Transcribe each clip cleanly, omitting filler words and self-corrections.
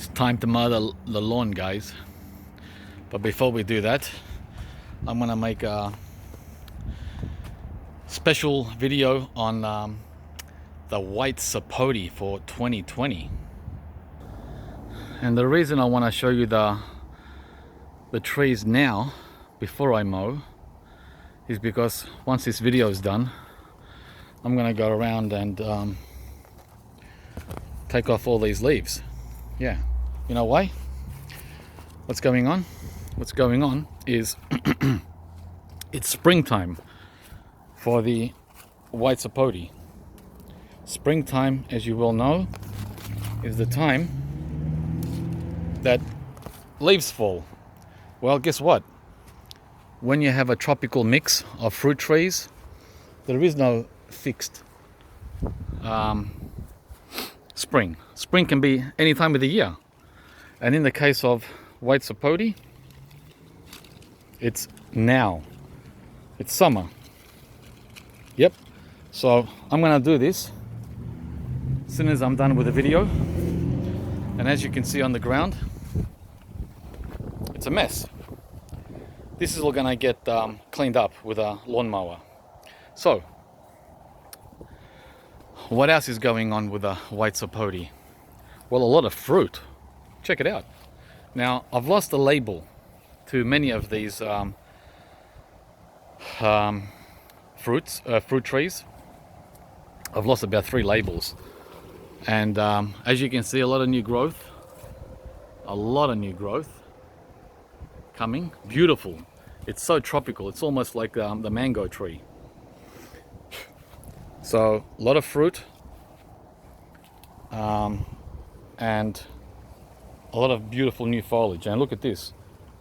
It's time to mow the lawn, guys. But before we do that, I'm gonna make a special video on the white sapote for 2020. And the reason I want to show you the trees now before I mow is because once this video is done, I'm gonna go around and take off all these leaves. Yeah, you know why? What's going on? What's going on is it's springtime for the white sapote. Springtime, as you well know, is the time that leaves fall. Well, guess what? When you have a tropical mix of fruit trees, there is no fixed spring. Spring can be any time of the year. And in the case of white sapote, it's now. It's summer. Yep. So I'm gonna do this as soon as I'm done with the video. And as you can see on the ground, it's a mess. This is all gonna get cleaned up with a lawnmower. So, what else is going on with the white sapote? Well, a lot of fruit. Check it out. Now, I've lost the label to many of these fruit trees. I've lost about 3 labels. And as you can see, a lot of new growth. A lot of new growth coming. Beautiful. It's so tropical. It's almost like the mango tree. So a lot of fruit and a lot of beautiful new foliage. And look at this.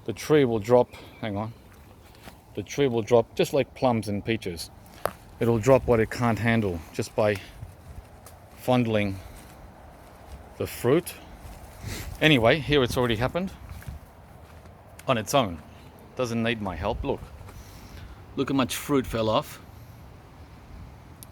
The tree will drop, hang on. The tree will drop just like plums and peaches. It'll drop what it can't handle just by fondling the fruit. Anyway, here it's already happened on its own. Doesn't need my help. Look how much fruit fell off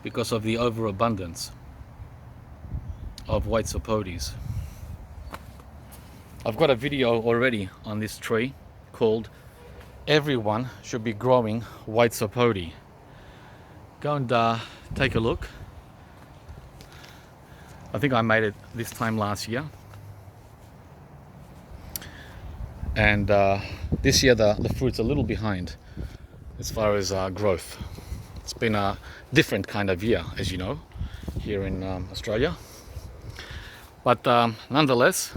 because of the overabundance of white sapotes. I've got a video already on this tree called "Everyone Should Be Growing White Sapote." Go and take a look. I think I made it this time last year. And this year the fruit's a little behind as far as growth. It's been a different kind of year, as you know, here in Australia. But nonetheless,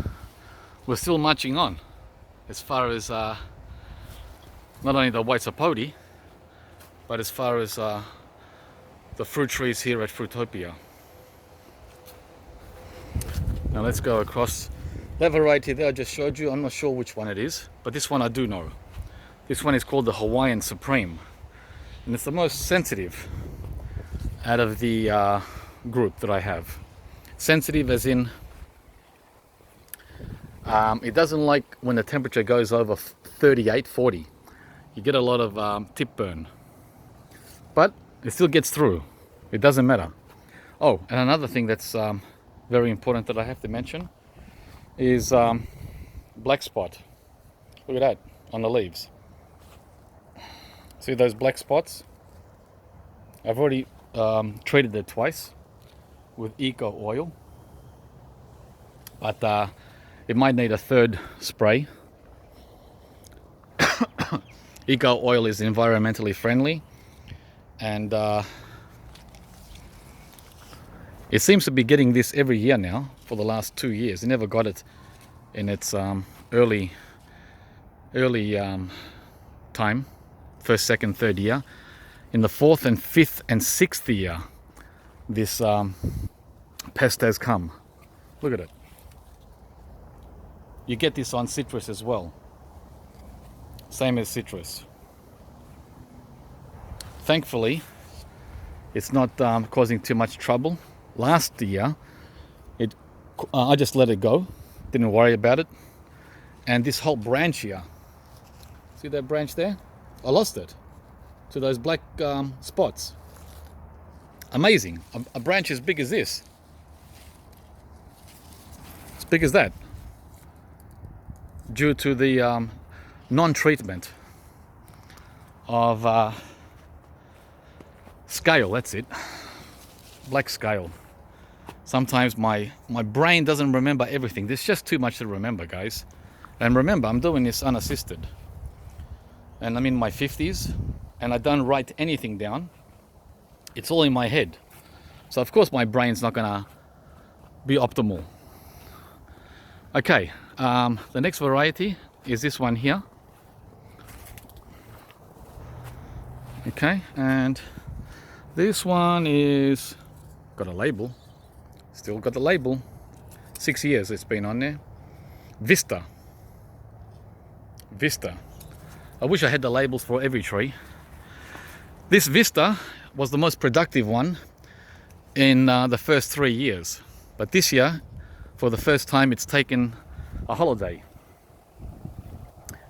we're still marching on as far as not only the white sapote, but as far as the fruit trees here at Fruitopia. Now let's go across. That variety there I just showed you, I'm not sure which one it is, but this one I do know. This one is called the Hawaiian Supreme, and it's the most sensitive out of the group that I have. Sensitive as in it doesn't like when the temperature goes over 38, 40. You get a lot of tip burn, but it still gets through. It doesn't matter. Oh, and another thing that's very important that I have to mention is black spot. Look at that on the leaves. See those black spots? I've already treated it twice with eco oil, but it might need a 3rd spray. Eco oil is environmentally friendly, and it seems to be getting this every year now for the last 2 years. It never got it in its early time, 1st, 2nd, 3rd year. In the 4th and 5th and 6th year, this pest has come. Look at it. You get this on citrus as well. Same as citrus. Thankfully, it's not causing too much trouble. Last year, I just let it go. Didn't worry about it. And this whole branch here, see that branch there? I lost it to those black spots. Amazing. A branch as big as this. As big as that. due to the non-treatment of scale. That's it, black scale. Sometimes my brain doesn't remember everything. There's just too much to remember, guys. And remember, I'm doing this unassisted, and I'm in my 50s, and I don't write anything down. It's all in my head, so of course my brain's not gonna be optimal. Okay, the next variety is this one here. Okay, and this one is got a label. Still got the label. 6 years it's been on there. Vista. Vista. I wish I had the labels for every tree. This Vista was the most productive one in the first 3 years. But this year, for the first time, it's taken a holiday.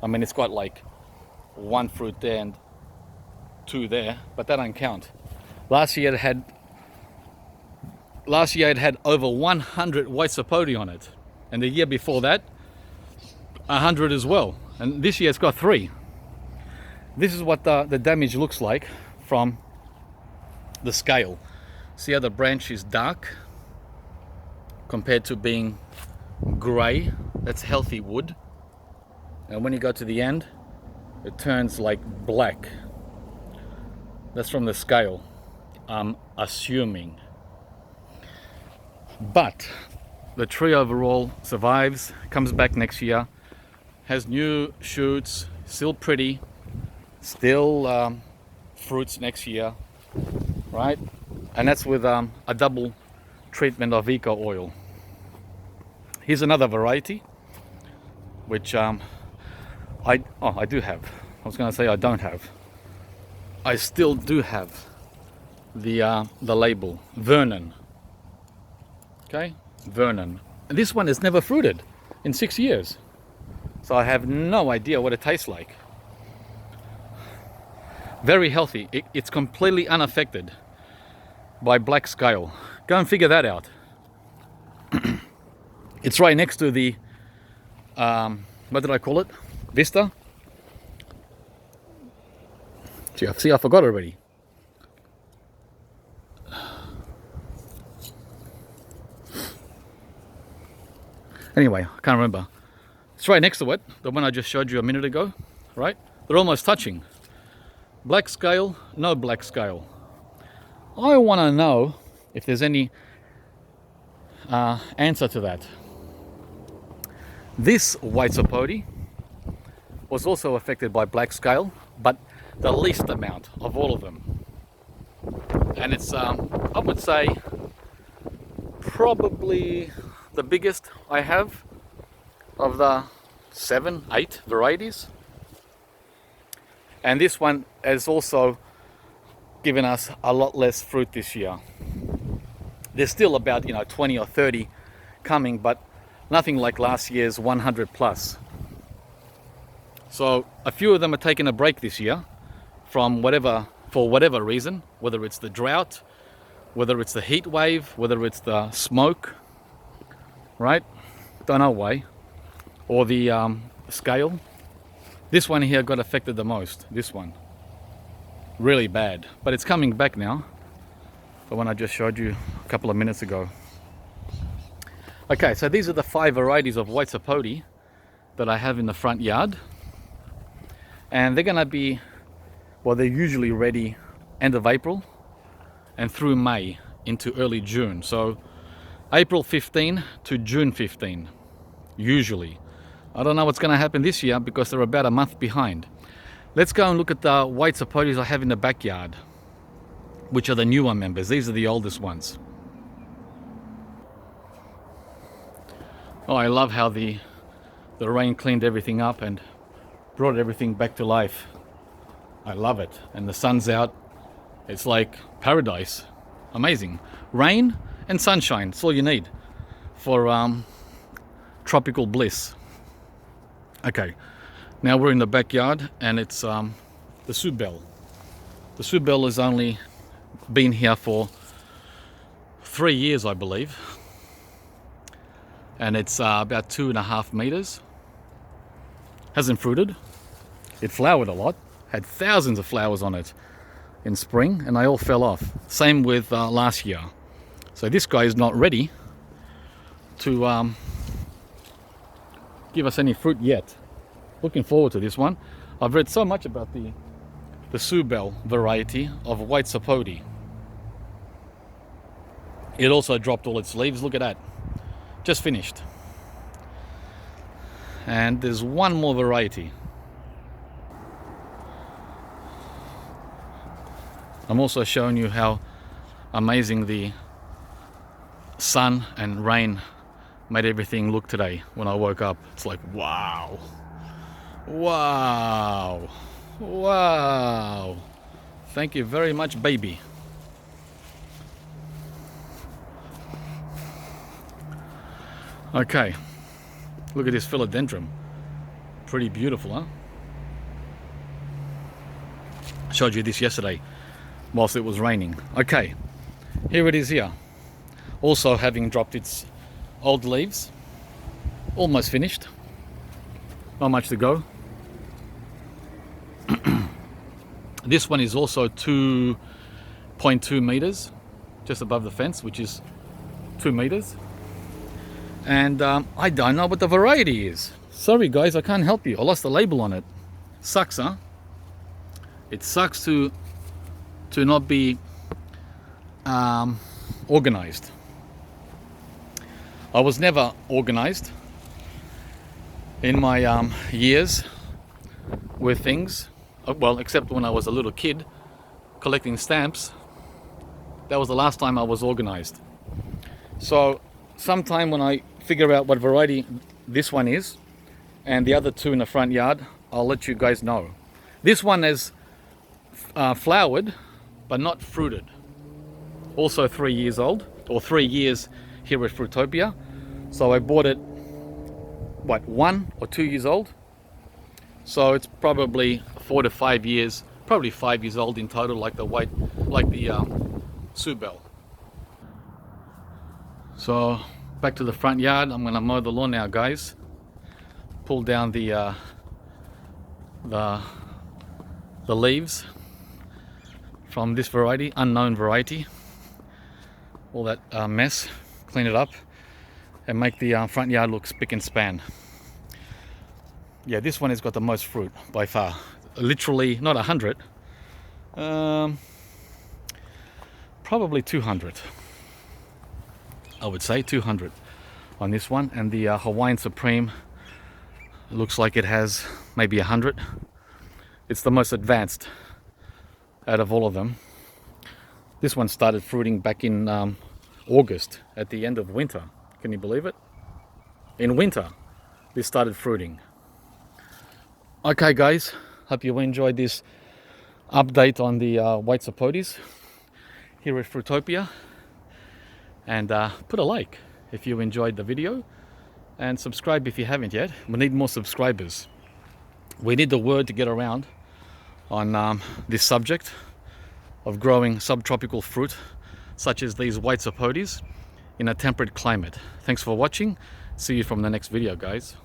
I mean, it's got like 1 fruit there and 2 there, but that don't count. Last year it had over 100 white sapote on it, and the year before that 100 as well, and this year it's got 3. This is what the damage looks like from the scale. See how the branch is dark compared to being grey? That's healthy wood, and when you go to the end it turns like black. That's from the scale, I'm assuming. But the tree overall survives, comes back next year, has new shoots, still pretty, still fruits next year, right? And that's with a double treatment of eco oil. Here's another variety, which I do have. I was going to say I don't have. I still do have the label, Vernon. Okay, Vernon. And this one has never fruited in 6 years, so I have no idea what it tastes like. Very healthy. It's completely unaffected by black scale. Go and figure that out. It's right next to the what did I call it? Vista. Gee, see, I forgot already. Anyway, I can't remember. It's right next to it, the one I just showed you a minute ago, right? They're almost touching. Black scale, no black scale. I want to know if there's any answer to that. This white sapote was also affected by black scale, but the least amount of all of them. And it's, I would say, probably the biggest I have of the 7, 8 varieties. And this one has also given us a lot less fruit this year. There's still about 20 or 30 coming, but nothing like last year's 100 plus. So a few of them are taking a break this year from for whatever reason, whether it's the drought, whether it's the heat wave, whether it's the smoke, right? Don't know why. Or the scale. This one here got affected the most. This one. Really bad. But it's coming back now. The one I just showed you a couple of minutes ago. Okay, so these are the 5 varieties of white sapote that I have in the front yard. And they're going to be, well, they're usually ready end of April and through May into early June. So April 15 to June 15, usually. I don't know what's going to happen this year because they're about a month behind. Let's go and look at the white sapotes I have in the backyard, which are the newer members. These are the oldest ones. Oh, I love how the rain cleaned everything up and brought everything back to life. I love it. And the sun's out. It's like paradise. Amazing. Rain and sunshine. That's all you need for tropical bliss. Okay, now we're in the backyard and it's the Suebelle. The Suebelle has only been here for 3 years, I believe. And it's about 2.5 meters. hasn't fruited. It flowered a lot, had thousands of flowers on it in spring, and they all fell off. Same with last year. So this guy is not ready to give us any fruit yet. Looking forward to this one. I've read so much about the Suebelle variety of white sapote. It also dropped all its leaves. Look at that. Just finished. And there's one more variety. I'm also showing you how amazing the sun and rain made everything look today when I woke up. It's like, wow. Wow. Wow. Thank you very much, baby. Okay. Look at this philodendron. Pretty beautiful, huh? Showed you this yesterday whilst it was raining. Okay. Here it is here. Also having dropped its old leaves. Almost finished. Not much to go. This one is also 2.2 meters, just above the fence, which is 2 meters. And I don't know what the variety is. Sorry guys, I can't help you. I lost the label on it. Sucks, huh? It sucks to not be organized. I was never organized in my years with things. Well, except when I was a little kid collecting stamps. That was the last time I was organized. So sometime when I figure out what variety this one is and the other two in the front yard, I'll let you guys know. This one has flowered but not fruited. Also 3 years old, or 3 years here at Fruitopia. So I bought it, what, 1 or 2 years old? So it's probably 4 to 5 years, probably 5 years old in total, like the Suebelle. So back to the front yard. I'm gonna mow the lawn now, guys. Pull down the leaves from this variety, unknown variety. All that mess, clean it up, and make the front yard look spick and span. Yeah, this one has got the most fruit by far. Literally, not 100, probably 200. I would say 200 on this one. And the Hawaiian Supreme looks like it has maybe 100. It's the most advanced out of all of them. This one started fruiting back in August, at the end of winter. Can you believe it? In winter, this started fruiting. Okay guys, hope you enjoyed this update on the white sapotes here at Fruitopia. And put a like if you enjoyed the video, and subscribe if you haven't yet. We need more subscribers. We need the word to get around on this subject of growing subtropical fruit such as these white sapotes in a temperate climate. Thanks for watching. See you from the next video, guys.